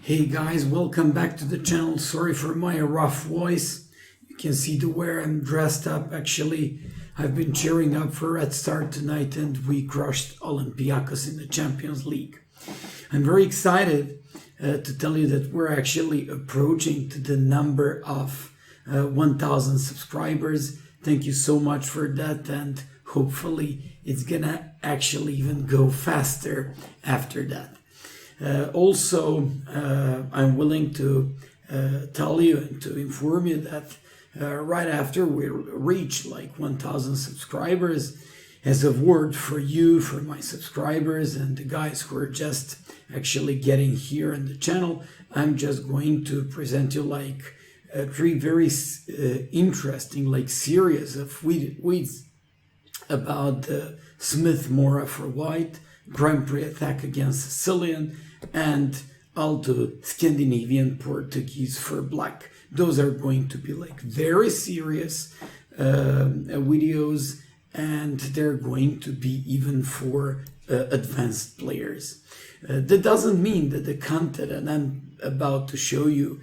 Hey guys, welcome back to the channel. Sorry for my rough voice. You can see the way I'm dressed up. Actually, I've been cheering up for Red Star tonight and we crushed Olympiacos in the Champions League. I'm very excited to tell you that we're actually approaching to the number of 1,000 subscribers. Thank you so much for that, and hopefully it's gonna actually even go faster after that. Also, I'm willing to tell you and to inform you that right after we reach like 1,000 subscribers, as a word for you, for my subscribers and the guys who are just actually getting here on the channel, I'm just going to present you like three very interesting like series of tweets about the Smith Mora for white, Grand Prix attack against Sicilian, and Alto Scandinavian Portuguese for black. Those are going to be like very serious videos, and they're going to be even for advanced players. That doesn't mean that the content that I'm about to show you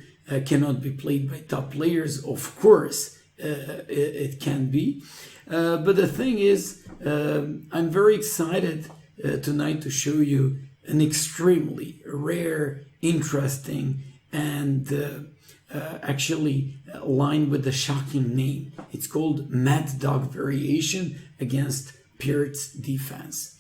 cannot be played by top players. Of course, it can be. But the thing is, I'm very excited tonight to show you an extremely rare, interesting, and actually line with a shocking name. It's called Mad Dog Variation against Pirc Defense.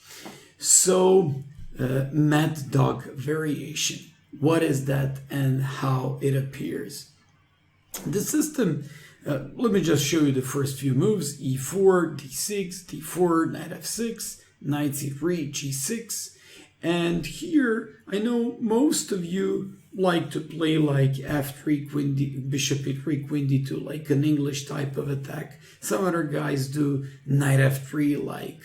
So, Mad Dog Variation. What is that and how it appears? The system, let me just show you the first few moves. E4, D6, D4, Knight F6, Knight C3, G6. And here, I know most of you like to play like F3, Queen D, Bishop E3, Queen D2, like an English type of attack. Some other guys do Knight F3, like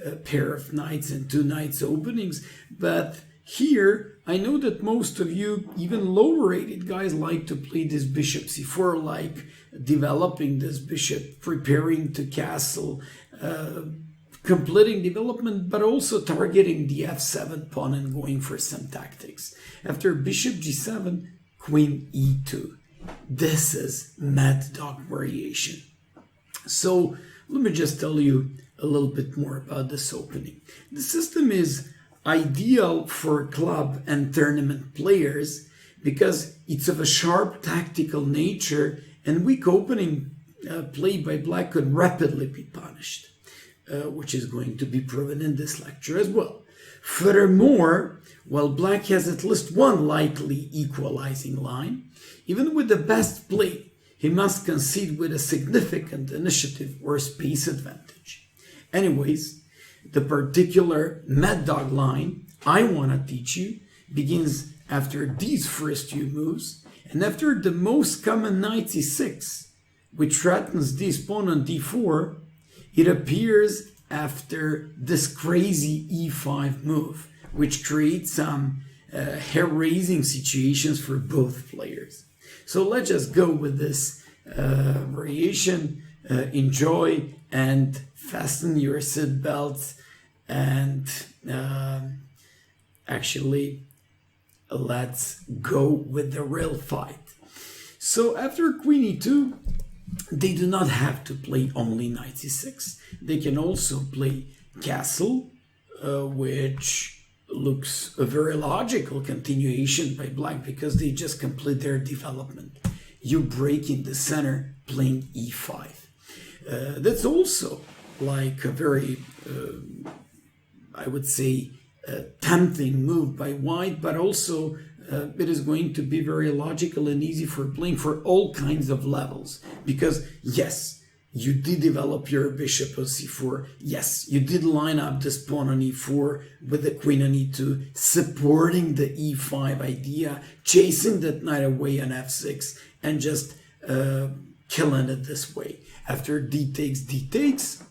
a pair of knights and two knights openings. But here, I know that most of you, even lower-rated guys, like to play this Bishop C4, like developing this bishop, preparing to castle, completing development, but also targeting the F7 pawn and going for some tactics. After Bishop G7, Queen E2. This is Mad Dog Variation. So let me just tell you a little bit more about this opening. The system is ideal for club and tournament players because it's of a sharp tactical nature, and weak opening played by black could rapidly be punished. Which is going to be proven in this lecture as well. Furthermore, while black has at least one likely equalizing line, even with the best play, he must concede with a significant initiative or space advantage. Anyways, the particular Mad Dog line I want to teach you begins after these first few moves, and after the most common Knight C6, which threatens this pawn on D4, it appears after this crazy E5 move, which creates some hair-raising situations for both players. So let's just go with this variation. Enjoy and fasten your seat belts, and actually let's go with the real fight. So after Queen E2, they do not have to play only Knight C6. They can also play Castle, which looks a very logical continuation by black because they just complete their development. You break in the center playing E5. That's also like a very, I would say, tempting move by white, but also it is going to be very logical and easy for playing for all kinds of levels. Because yes, you did develop your bishop on c4. Yes, you did line up this pawn on e4 with the queen on e2, supporting the e5 idea, chasing that knight away on f6, and just killing it this way. After d takes,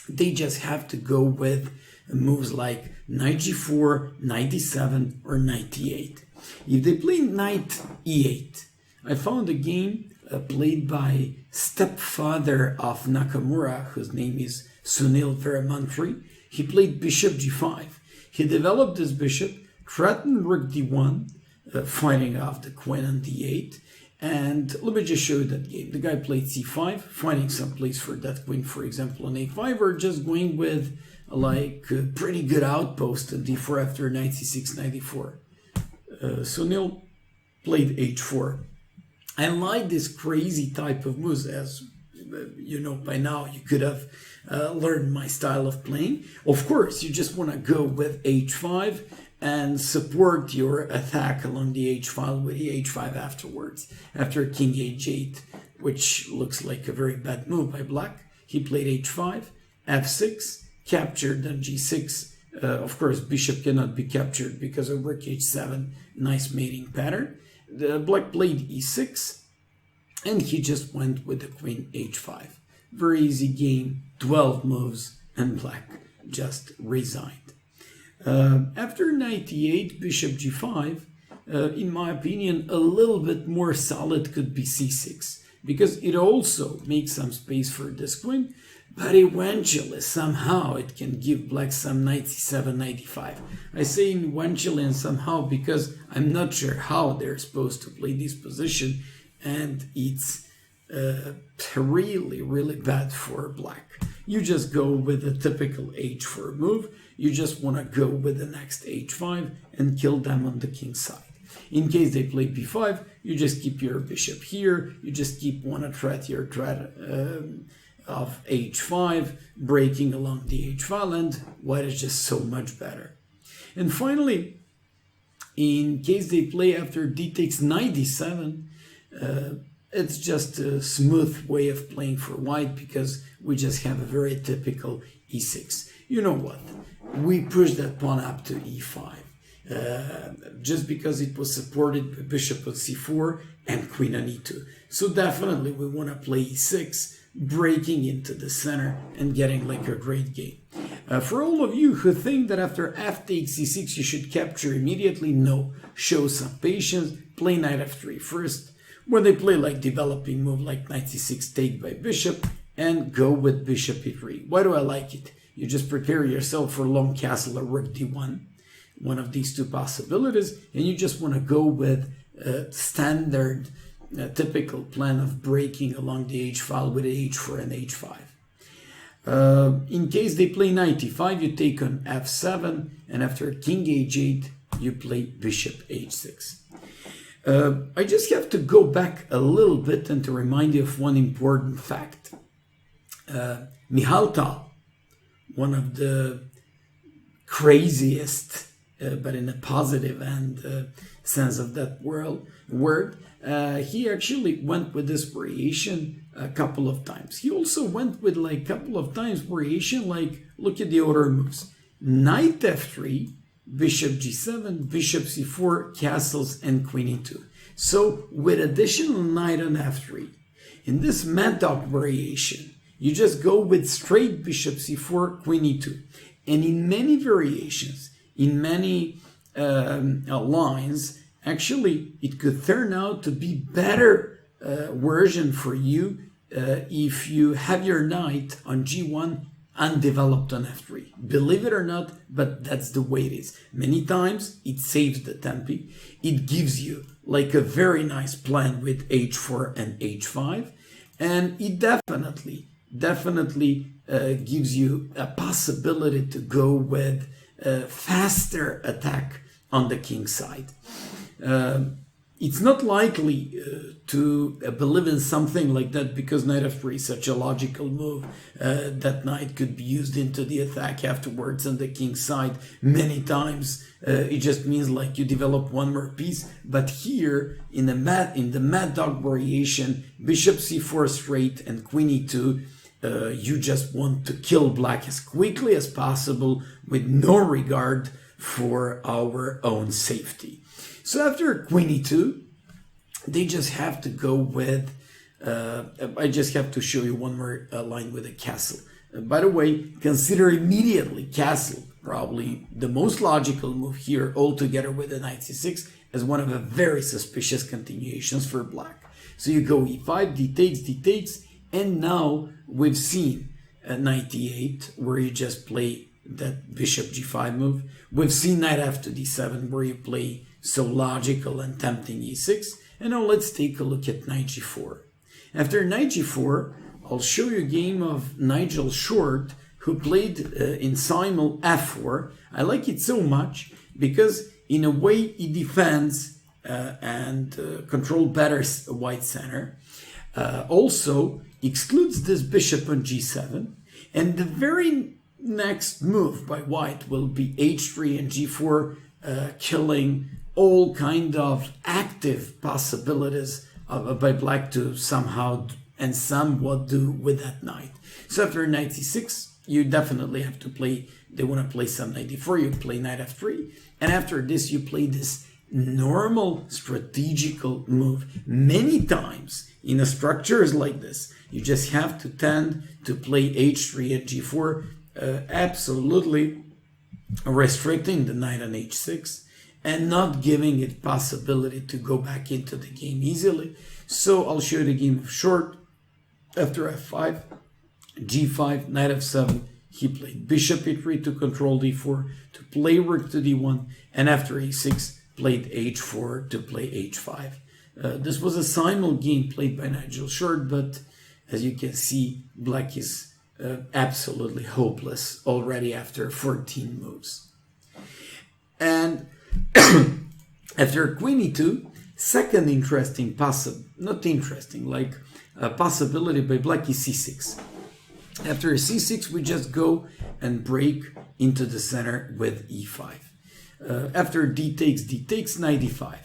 they just have to go with moves like knight g4, knight d7, or knight d8. If they play knight e8, I found a game played by stepfather of Nakamura, whose name is Sunil Veramantri. He played bishop g5. He developed this bishop, threatened rook d1, fighting off the queen on d8. And let me just show you that game. The guy played c5, finding some place for that queen, for example, on a5, or just going with like a pretty good outpost on d4 after knight c6, knight d4. So Neil played h4. I like this crazy type of moves, as you know by now. You could have learned my style of playing. Of course, you just want to go with h5 and support your attack along the h file with the h5 afterwards. After king h8, which looks like a very bad move by black, he played h5, f6, captured on g6. Of course, bishop cannot be captured because of rook h7, nice mating pattern. The black played e6, and he just went with the queen h5. Very easy game, 12 moves, and black just resigned. After knight e8, bishop g5, in my opinion, a little bit more solid could be c6, because it also makes some space for this queen, but eventually, somehow, it can give black some knight c7, knight e5. I say eventually and somehow because I'm not sure how they're supposed to play this position, and it's really, really bad for black. You just go with a typical h4 move. You just want to go with the next h5 and kill them on the king side. In case they play b5, you just keep your bishop here. You just keep one threat here, of h5, breaking along the h file, and white is just so much better. And finally, in case they play after d takes knight d7, it's just a smooth way of playing for white, because we just have a very typical e6. You know what? We push that pawn up to e5, just because it was supported by bishop on c4 and queen on e2. So definitely we want to play e6, breaking into the center and getting like a great game. For all of you who think that after f takes c6 you should capture immediately, no. Show some patience, play knight f3 first, where they play like developing move like knight c6 take by bishop, and go with bishop e3. Why do I like it? You just prepare yourself for long castle or rook d1, one of these two possibilities, and you just want to go with a standard typical plan of breaking along the h file with h4 and h5. In case they play knight e5, you take on f7, and after king h8, you play bishop h6. I just have to go back a little bit and to remind you of one important fact. Mikhail, one of the craziest, but in a positive and sense of that word, he actually went with this variation a couple of times. He also went with like a couple of times variation, like look at the other moves. Knight f3, bishop g7, bishop c4, castles, and queen e2. So with additional knight on f3, in this Mad Dog variation, you just go with straight bishop c4, queen e2. And in many variations, in many lines, actually, it could turn out to be better version for you if you have your knight on g1 undeveloped on f3. Believe it or not, but that's the way it is. Many times, it saves the tempi. It gives you like a very nice plan with h4 and h5. And it definitely gives you a possibility to go with a faster attack on the king side. It's not likely to believe in something like that, because knight f3 is such a logical move. That knight could be used into the attack afterwards on the king side many times. It just means like you develop one more piece. But here in the Mad Dog variation, bishop c4 straight and queen e2, you just want to kill black as quickly as possible with no regard for our own safety. So after queen e2, they just have to go with, I just have to show you one more line with a castle. By the way, consider immediately castle, probably the most logical move here, altogether with the knight c6, as one of the very suspicious continuations for black. So you go e5, d takes, and now we've seen knight e8, where you just play that bishop g5 move. We've seen knight f to d7 where you play so logical and tempting e6. And now let's take a look at knight g4. After knight g4, I'll show you a game of Nigel Short, who played in simul f4. I like it so much because in a way he defends and control better white center. Also excludes this bishop on g7, and the very next move by white will be h3 and g4, killing all kind of active possibilities by black to somehow and somewhat do with that knight. So after knight c6, you definitely have to play, they want to play some knight d4, you play knight f3, and after this you play this normal strategical move. Many times in a structures like this, you just have to tend to play h3 and g4, absolutely restricting the knight on h6 and not giving it possibility to go back into the game easily. So I'll show you the game of Short. After f5, g5, knight f7, he played bishop e3 to control d4, to play rook to d1, and after e6, played h4 to play h5. This was a simul game played by Nigel Short, but as you can see, black is absolutely hopeless already after 14 moves. And after queen e2, second interesting possibility by black is c6. After c6, we just go and break into the center with e5. After d takes, knight d5.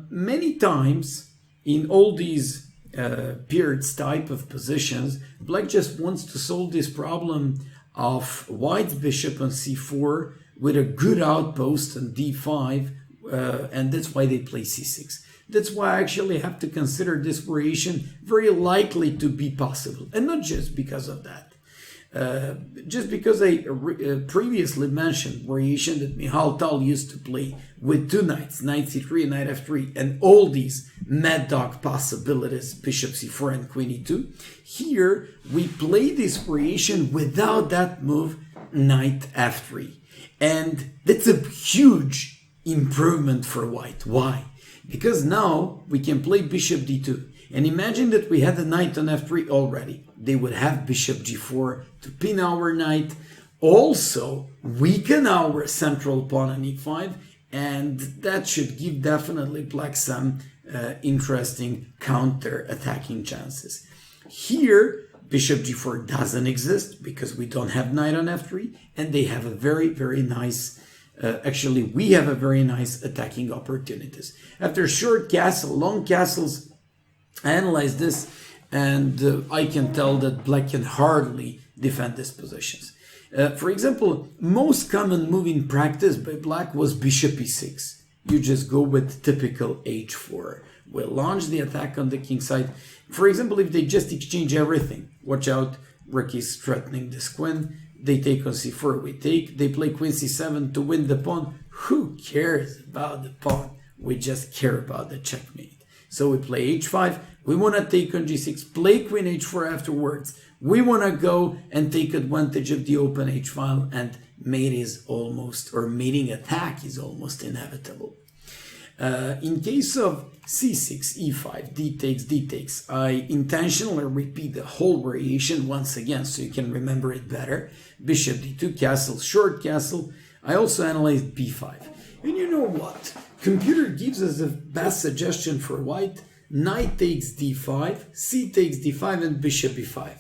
Many times in all these Pirc type of positions, black just wants to solve this problem of white's bishop on c4 with a good outpost on d5, and that's why they play c6. That's why I actually have to consider this variation very likely to be possible, and not just because of that. Just because I previously mentioned variation that Mikhail used to play with two knights, knight c3 and knight f3, and all these mad dog possibilities, bishop c4 and queen e2. Here, we play this variation without that move, knight f3. And that's a huge improvement for white. Why? Because now we can play bishop d2. And imagine that we had the knight on f3 already. They would have bishop g4 to pin our knight, also weaken our central pawn on e5, and that should give definitely black some interesting counter-attacking chances. Here, bishop g4 doesn't exist because we don't have knight on f3, and they have a very, very nice, actually we have a very nice attacking opportunities. After short castle, long castles, I analyze this, and I can tell that black can hardly defend these positions. For example, most common move in practice by black was bishop e6. You just go with typical h4. We'll launch the attack on the king side. For example, if they just exchange everything, watch out, rook is threatening this queen. They take on c4, we take. They play queen c7 to win the pawn. Who cares about the pawn? We just care about the checkmate. So we play h5, we want to take on g6, play queen h4 afterwards. We want to go and take advantage of the open h-file, and mate is almost, or mating attack is almost inevitable. In case of c6, e5, d takes, I intentionally repeat the whole variation once again so you can remember it better. Bishop d2, castle, short castle. I also analyzed b5. And you know what? Computer gives us the best suggestion for white. Knight takes d5, c takes d5, and bishop e5.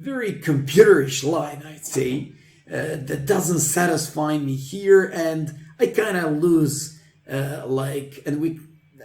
Very computerish line, I'd say, that doesn't satisfy me here, and I kind of lose, and we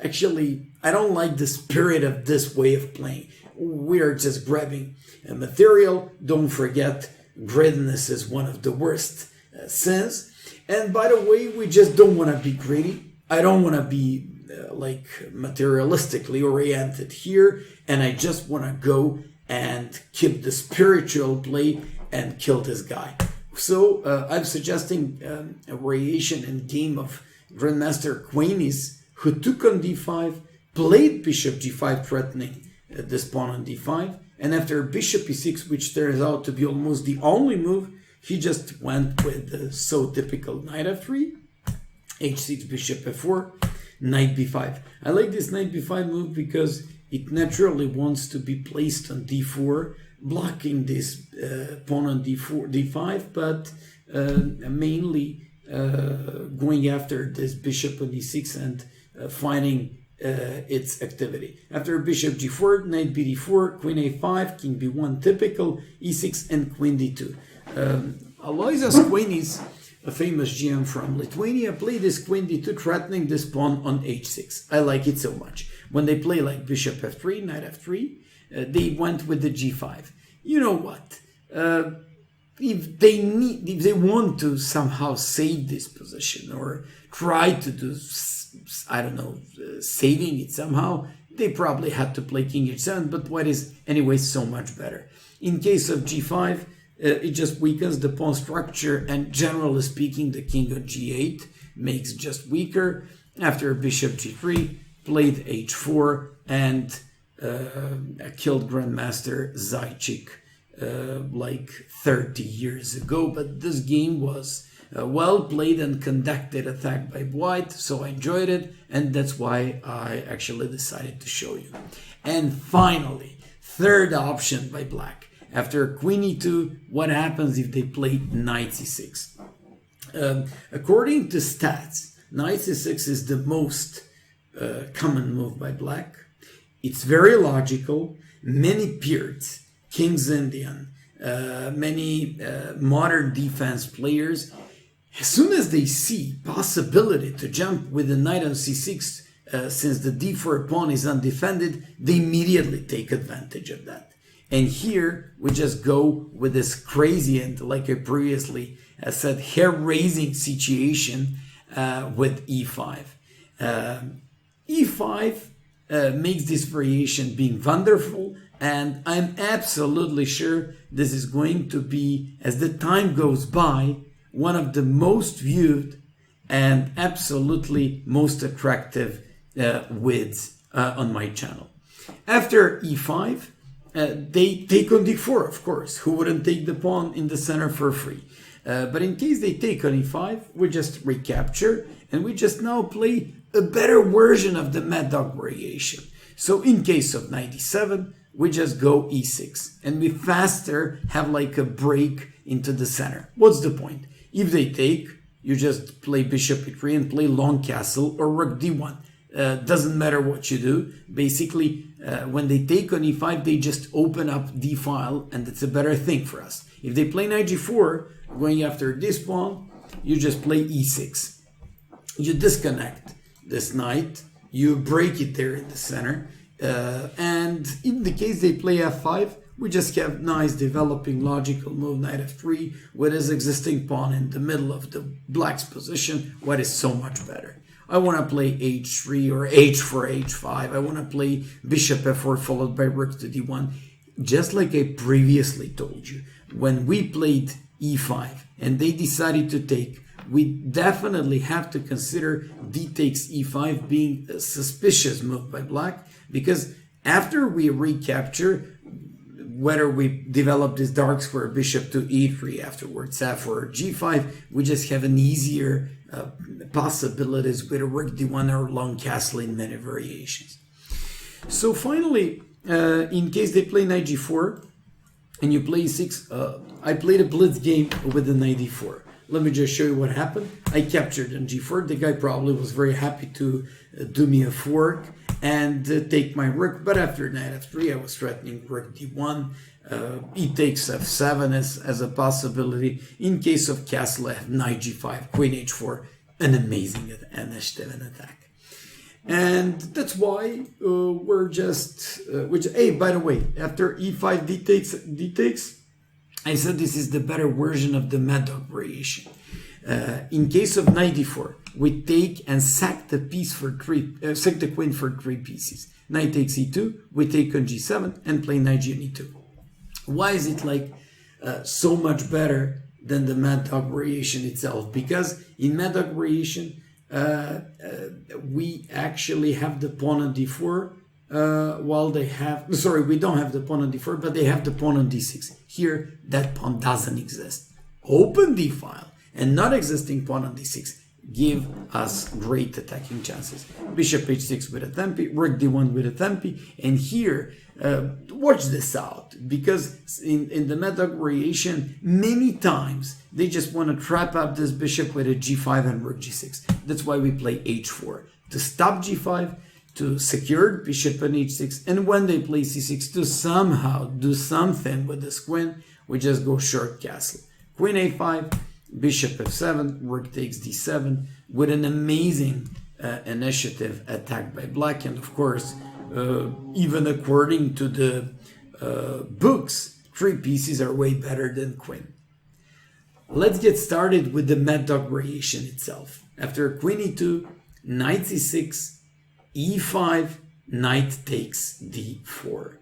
actually, I don't like the spirit of this way of playing. We are just grabbing material. Don't forget, greediness is one of the worst sins. And by the way, we just don't want to be greedy. I don't want to be materialistically oriented here, and I just want to go and keep the spiritual play and kill this guy. So I'm suggesting a variation in game of Grandmaster Queenies, who took on d5, played bishop g5 threatening this pawn on d5, and after bishop e6, which turns out to be almost the only move, He just went with the so typical knight f3, h6, bishop f4, knight b5. I like this knight b5 move because it naturally wants to be placed on d4, blocking this pawn on d4, d5, but mainly going after this bishop on e6 and finding its activity. After bishop g4, knight bd4, queen a5, king b1 typical, e6 and queen d2. Aloysius Quenis, a famous GM from Lithuania, played this queen d2 threatening this pawn on h6. I like it so much. When they play like bishop f3, knight f3, they went with the g5. You know what? If they want to somehow save this position or try to do, I don't know, saving it somehow, they probably had to play king h7, but white is anyway so much better. In case of g5, it just weakens the pawn structure, and generally speaking, the king on g8 makes just weaker. After bishop g3, played h4 and killed Grandmaster Zaitchik like 30 years ago. But this game was well played and conducted attack by white, so I enjoyed it, and that's why I actually decided to show you. And finally, third option by black. After queen e2, what happens if they play knight c6? According to stats, knight c6 is the most common move by black. It's very logical. Many Pircs, King's Indian, many modern defense players, as soon as they see possibility to jump with the knight on c6, since the d4 pawn is undefended, they immediately take advantage of that. And here we just go with this crazy and, like I previously said, hair-raising situation with e5. E5 makes this variation being wonderful, and I'm absolutely sure this is going to be, as the time goes by, one of the most viewed and absolutely most attractive wids on my channel. After e5, they take on d4, of course. Who wouldn't take the pawn in the center for free? But in case they take on e5, we just recapture, and we just now play a better version of the Mad Dog variation. So in case of knight e7, we just go e6, and we faster have like a break into the center. What's the point? If they take, you just play bishop e3 and play long castle or rook d1. Doesn't matter what you do. Basically, when they take on e5, they just open up d file, and it's a better thing for us. If they play knight g4, going after this pawn, you just play e6. You disconnect this knight, you break it there in the center, and in the case they play f5, we just have nice developing logical move knight f3 with his existing pawn in the middle of the black's position. What is so much better? I want to play h3 or h4, h5. I want to play bishop f4 followed by rook to d1. Just like I previously told you, when we played e5 and they decided to take, we definitely have to consider d takes e5 being a suspicious move by black, because after we recapture, whether we develop this dark square bishop to e3 afterwards, f4 or g5, we just have an easier possibilities with a rook d1 or long castle in many variations. So finally, in case they play knight g4 and you play e6, I played a blitz game with the knight d4. Let me just show you what happened. I captured on g4. The guy probably was very happy to do me a fork and take my rook, but after knight f3, I was threatening rook d1. E takes f7 as a possibility. In case of castle, I have knight g5, queen h4, an amazing initiative and attack. And that's why we're just, hey, by the way, after e5 d takes, I said this is the better version of the Mad Dog variation. In case of knight d4, we take and sack the piece for sack the queen for 3 pieces. Knight takes e2, we take on g7 and play knight g on e2. Why is it like so much better than the Mad Dog variation itself? Because in Mad Dog variation, we actually have the pawn on d4, while they have, sorry, we don't have the pawn on d4, but they have the pawn on d6. Here, that pawn doesn't exist. open d file, and not existing pawn on d6 give us great attacking chances. Bishop h6 with a tempi, rook d1 with a tempi, and here, watch this out, because in the Miodrag variation, many times they just want to trap up this bishop with a g5 and rook g6. That's why we play h4, to stop g5, to secure bishop on h6, and when they play c6, to somehow do something with this queen, we just go short castle. Queen a5, bishop f7, rook takes d7, with an amazing initiative attack by black. And of course, even according to the books, 3 pieces are way better than queen. Let's get started with the Miodrag variation itself. After queen e2, knight c6, e5, knight takes d4.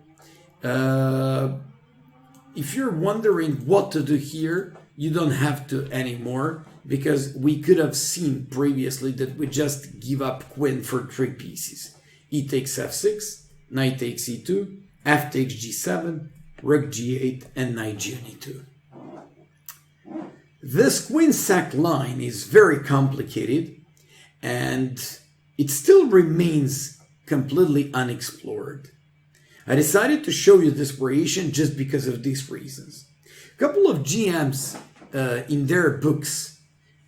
If you're wondering what to do here, you don't have to anymore, because we could have seen previously that we just give up queen for 3 pieces. E takes f6, knight takes e2, f takes g7, rook g8, and knight g on e2. This queen sack line is very complicated, and it still remains completely unexplored. I decided to show you this variation just because of these reasons. A couple of GMs in their books,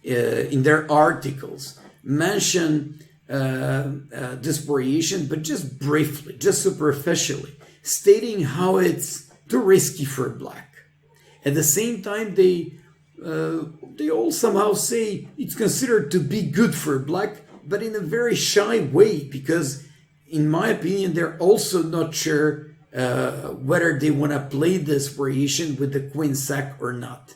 in their articles, mention this variation, but just briefly, just superficially, stating how it's too risky for black. At the same time, they all somehow say it's considered to be good for black, but in a very shy way, because in my opinion, they're also not sure whether they want to play this variation with the queen sack or not.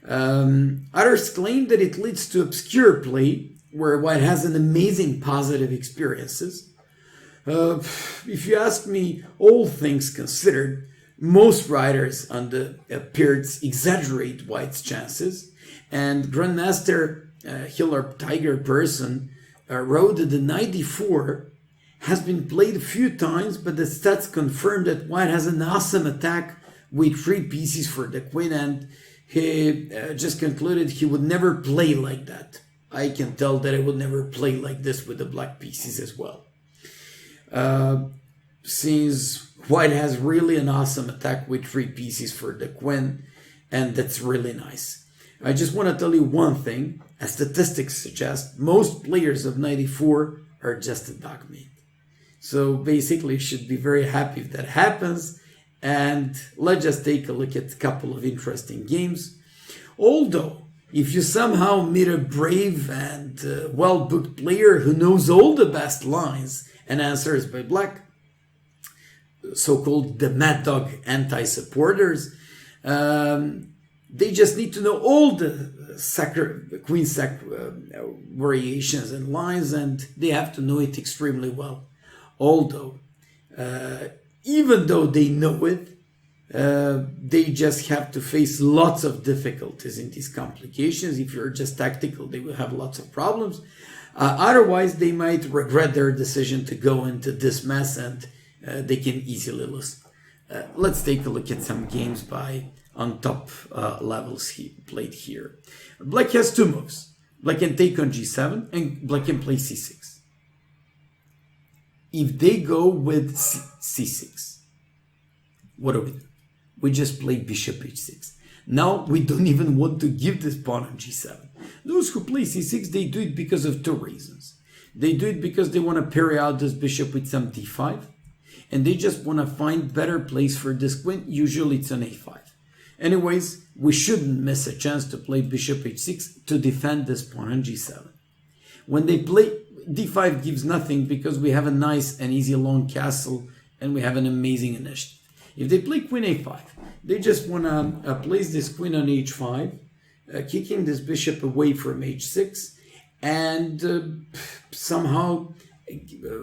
Others claim that it leads to obscure play, where white has an amazing positive experiences. If you ask me, all things considered, most writers on the Pirc exaggerate white's chances, and Grandmaster Hiller Tiger Person wrote that the knight d4 has been played a few times, but the stats confirm that white has an awesome attack with 3 pieces for the queen, and he just concluded he would never play like that. I can tell that I would never play like this with the black pieces as well. Since white has really an awesome attack with 3 pieces for the queen, and that's really nice. I just want to tell you one thing. As statistics suggest, most players of knight e4 are just a dogmate. So basically, you should be very happy if that happens. And let's just take a look at a couple of interesting games. Although, if you somehow meet a brave and well-booked player who knows all the best lines and answers by black, so-called the Miodrag anti-supporters, they just need to know all the queen sack variations and lines, and they have to know it extremely well. Although, even though they know it, they just have to face lots of difficulties in these complications. If you're just tactical, they will have lots of problems. Otherwise, they might regret their decision to go into this mess, and they can easily lose. Let's take a look at some games by on top levels played here. Black has 2 moves. Black can take on g7, and black can play c6. If they go with c6, what do? We just play bishop h6. Now we don't even want to give this pawn on g7. Those who play c6, they do it because of 2 reasons. They do it because they want to parry out this bishop with some d5, and they just want to find better place for this queen. Usually it's on a5. Anyways, we shouldn't miss a chance to play bishop h6 to defend this pawn on g7. When they play d5 gives nothing, because we have a nice and easy long castle and we have an amazing initiative. If they play queen a5, they just want to place this queen on h5, kicking this bishop away from h6, and somehow,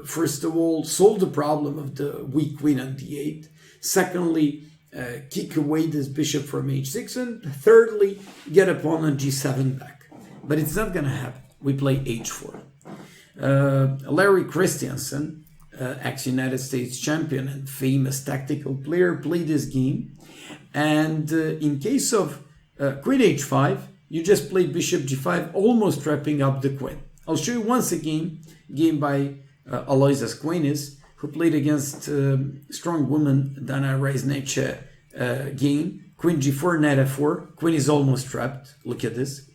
first of all, solve the problem of the weak queen on d8. Secondly, kick away this bishop from h6, and thirdly, get a pawn on g7 back. But it's not going to happen. We play h4. Larry Christensen, ex-United States champion and famous tactical player, played this game. And in case of Queen h5, you just played bishop g5, almost trapping up the queen. I'll show you once again, game by Aloysius Aquinas, who played against strong woman Dana Reisneche game. Queen g4, knight f4, queen is almost trapped, look at this.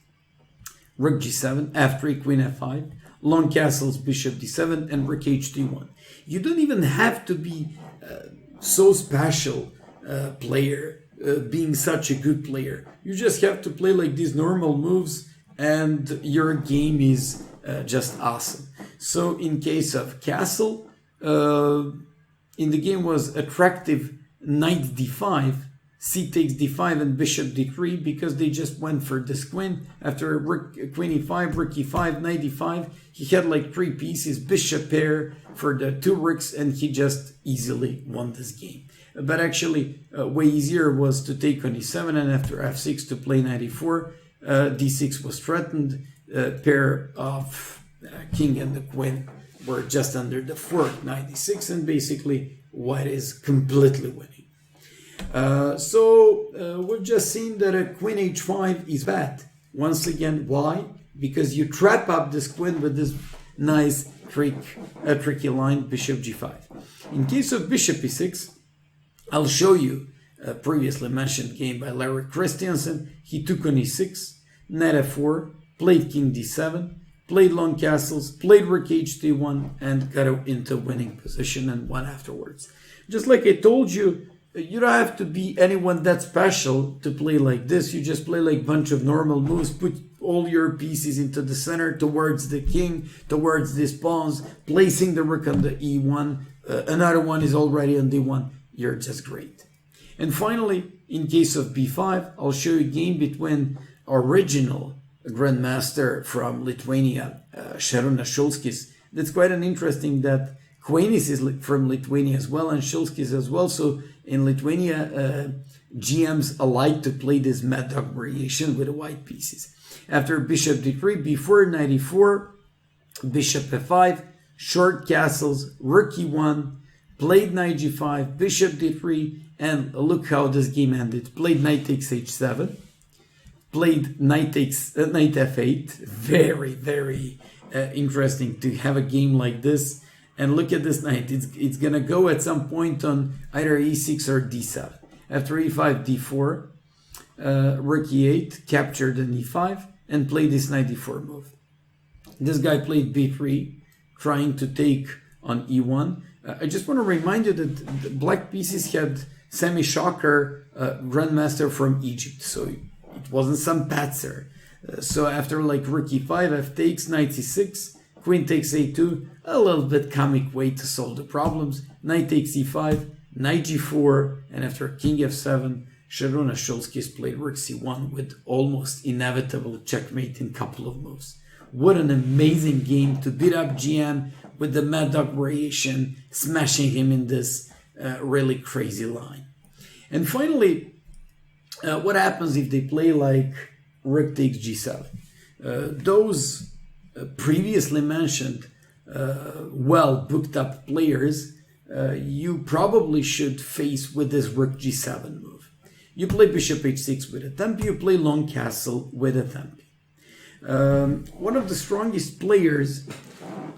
Rook g7, f3, queen f5, long castles, bishop d7, and rook h d1. You don't even have to be so special player, being such a good player. You just have to play like these normal moves and your game is just awesome. So in case of castle, in the game was attractive knight d5, c takes d5 and bishop d3 because they just went for this queen. After queen e5, rook e5, knight d5, he had like 3 pieces, bishop pair for the 2 rooks, and he just easily won this game. But actually, way easier was to take on e7 and after f6 to play knight e4. d6 was threatened. Pair of king and the queen were just under the fork, knight d6, and basically white is completely winning. So we've just seen that a queen h5 is bad. Once again, why? Because you trap up this queen with this nice tricky line, bishop g5. In case of bishop e6, I'll show you a previously mentioned game by Larry Christensen. He took on e6, knight f4, played king d7, played long castles, played rook h d1, and got into winning position and won afterwards. Just like I told you, you don't have to be anyone that special to play like this. You just play like a bunch of normal moves, put all your pieces into the center, towards the king, towards these pawns, placing the rook on the e1. Another one is already on d1. You're just great. And finally, in case of b5, I'll show you a game between original grandmaster from Lithuania, Šarūnas Šulskis. That's quite an interesting that Aquinas is from Lithuania as well, and Šulskis as well. So in Lithuania, GMs alike to play this mad dog variation with the white pieces. After bishop d3, b4, knight e4, bishop f5, short castles, rook e1, played knight g5, bishop d3, and look how this game ended. Played knight takes h7, played knight f8. Very, very interesting to have a game like this. And look at this knight. It's gonna go at some point on either e6 or d7. After e5, d4, rook e8, captured an e5, and played this knight d4 move. This guy played b3, trying to take on e1. I just want to remind you that the black pieces had semi-shocker grandmaster from Egypt, so it wasn't some patzer. So after like rook e5, f takes, knight c6, queen takes a2, a little bit comic way to solve the problems, knight takes e5, knight g4, and after king f7, Šarūnas Šulskis played rook c1 with almost inevitable checkmate in a couple of moves. What an amazing game to beat up GM with the mad dog variation, smashing him in this really crazy line. And finally, what happens if they play like rook takes g7? Those previously mentioned well booked up players, you probably should face with this rook g7 move. You play bishop h6 with a tempi, you play long castle with a tempi. One of the strongest players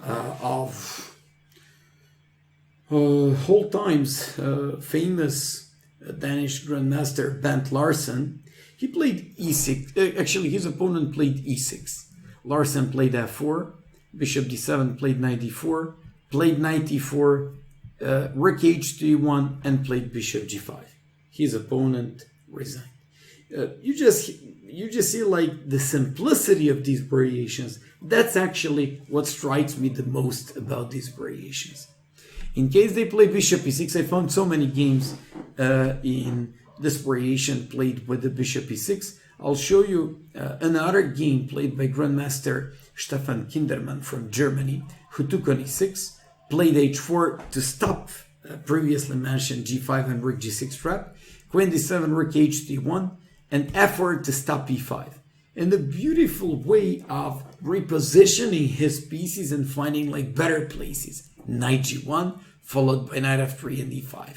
of whole times, famous Danish grandmaster Bent Larsen, he played e6. Actually, his opponent played e6. Larsen played f4, bishop d7, played knight d4, played knight e4, rook h3, and played bishop g5. His opponent resigned. You just see like the simplicity of these variations. That's actually what strikes me the most about these variations. In case they play bishop e6, I found so many games in this variation played with the bishop e6. I'll show you another game played by Grandmaster Stefan Kindermann from Germany, who took on e6, played h4 to stop previously mentioned g5 and rook g6 trap, queen d7, rook h3, and f4 to stop e5. And the beautiful way of repositioning his pieces and finding like better places. Knight g1, followed by knight f3 and e5.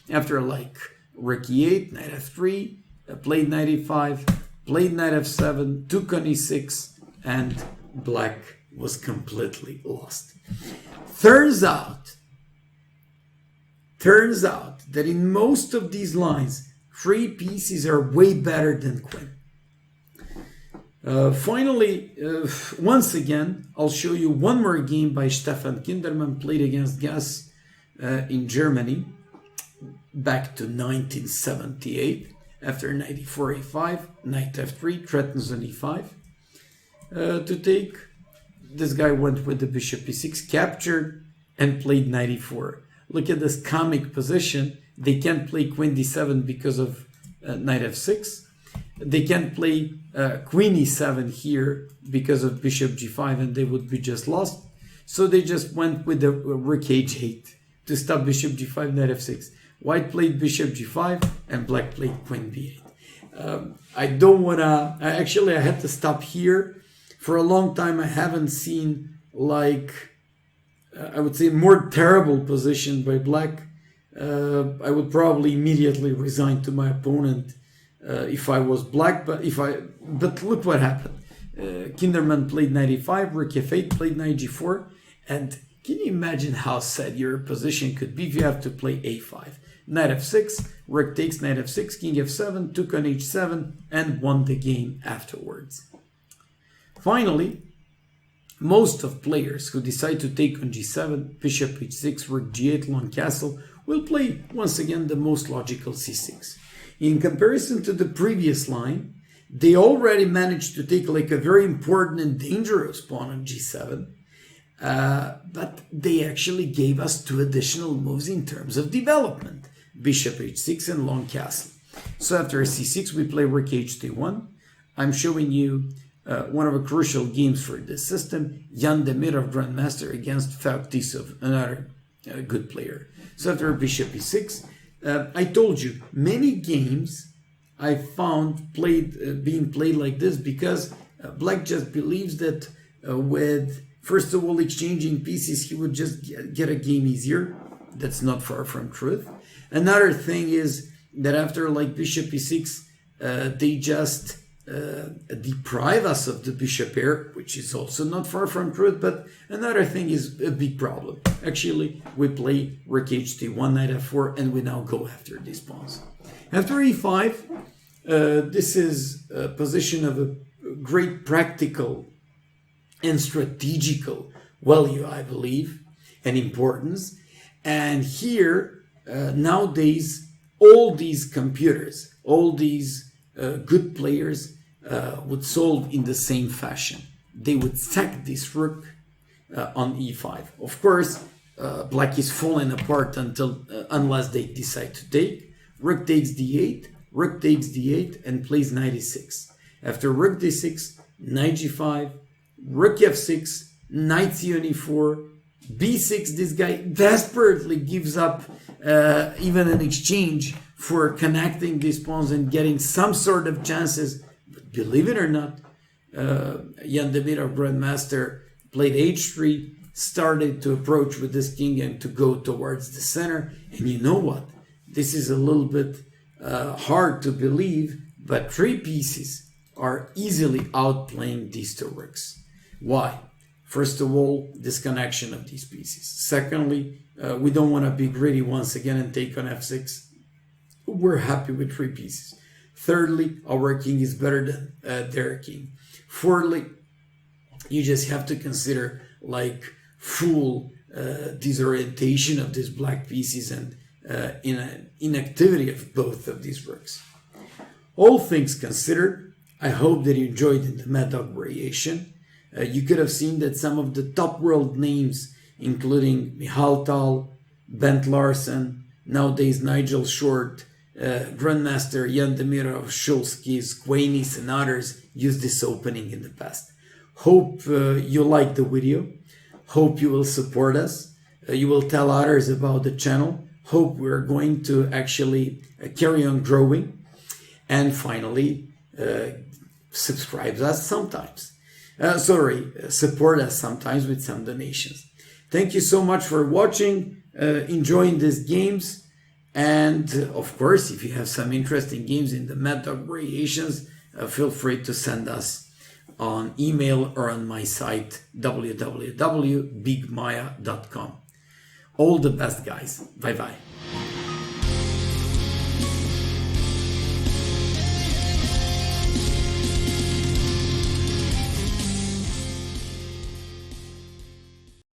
After like rook e8, knight f3, played knight e5, played knight f7, took on e6, and black was completely lost. Turns out that in most of these lines, 3 pieces are way better than queen. Finally, once again, I'll show you one more game by Stefan Kinderman, played against Gass in Germany back to 1978. After knight e4, e5, knight f3, threatens on e5 to take. This guy went with the bishop e6, captured, and played knight e4. Look at this comic position. They can't play queen d7 because of knight f6. They can't play queen e7 here because of bishop g5, and they would be just lost. So they just went with the rook h8 to stop bishop g5, knight f6. White played bishop g5, and black played queen b8. I don't want to... Actually, I had to stop here. For a long time, I haven't seen, like, I would say, more terrible position by black. I would probably immediately resign to my opponent if I was black. But look what happened. Kinderman played knight e5, rook f8, played knight g4. And can you imagine how sad your position could be if you have to play a5? Knight f6, rook takes, knight f6, king f7, took on h7, and won the game afterwards. Finally, most of players who decide to take on g7, bishop h6, rook g8, long castle, will play once again the most logical c6. In comparison to the previous line, they already managed to take like a very important and dangerous pawn on g7, but they actually gave us 2 additional moves in terms of development, bishop h6 and long castle. So after c6, we play rook h1. I'm showing you one of the crucial games for this system, Jan Demirov, Grandmaster, against Pirc Defense, another good player. So after bishop e6, I told you, many games I found being played like this because black just believes that with, first of all, exchanging pieces, he would just get a game easier. That's not far from truth. Another thing is that after like bishop e6, they just deprive us of the bishop pair, which is also not far from truth, but another thing is a big problem. Actually, we play rook h1, knight f4, and we now go after these pawns. After e5, this is a position of a great practical and strategical value, I believe, and importance. And here, nowadays, all these computers, all these good players would solve in the same fashion. They would sack this rook on e5. Of course, black is falling apart unless they decide to take. Rook takes d8, rook takes d8, and plays knight e6. After rook d6, knight g5, rook f6, knight c on e4, b6. This guy desperately gives up even an exchange for connecting these pawns and getting some sort of chances. But believe it or not, Jan Demirov, Grandmaster, played h3, started to approach with this king and to go towards the center. And you know what? This is a little bit hard to believe, but 3 pieces are easily outplaying these 2 rooks. Why? First of all, disconnection of these pieces. Secondly, we don't want to be greedy once again and take on f6. We're happy with 3 pieces. Thirdly, our king is better than their king. Fourthly, you just have to consider like full disorientation of these black pieces and inactivity of both of these rooks. All things considered, I hope that you enjoyed in the Miodrag variation. You could have seen that some of the top world names, including Mikhail, Bent Larsen, nowadays Nigel Short, Grandmaster Jan Demirov, Shulskis, Quainis, and others, used this opening in the past. Hope you liked the video. Hope you will support us. You will tell others about the channel. Hope we're going to actually carry on growing. And finally, subscribe us sometimes. Support us sometimes with some donations. Thank you so much for watching, enjoying these games. And of course, if you have some interesting games in the Miodrag variations, feel free to send us on email or on my site www.bigmaya.com. All the best, guys. Bye bye.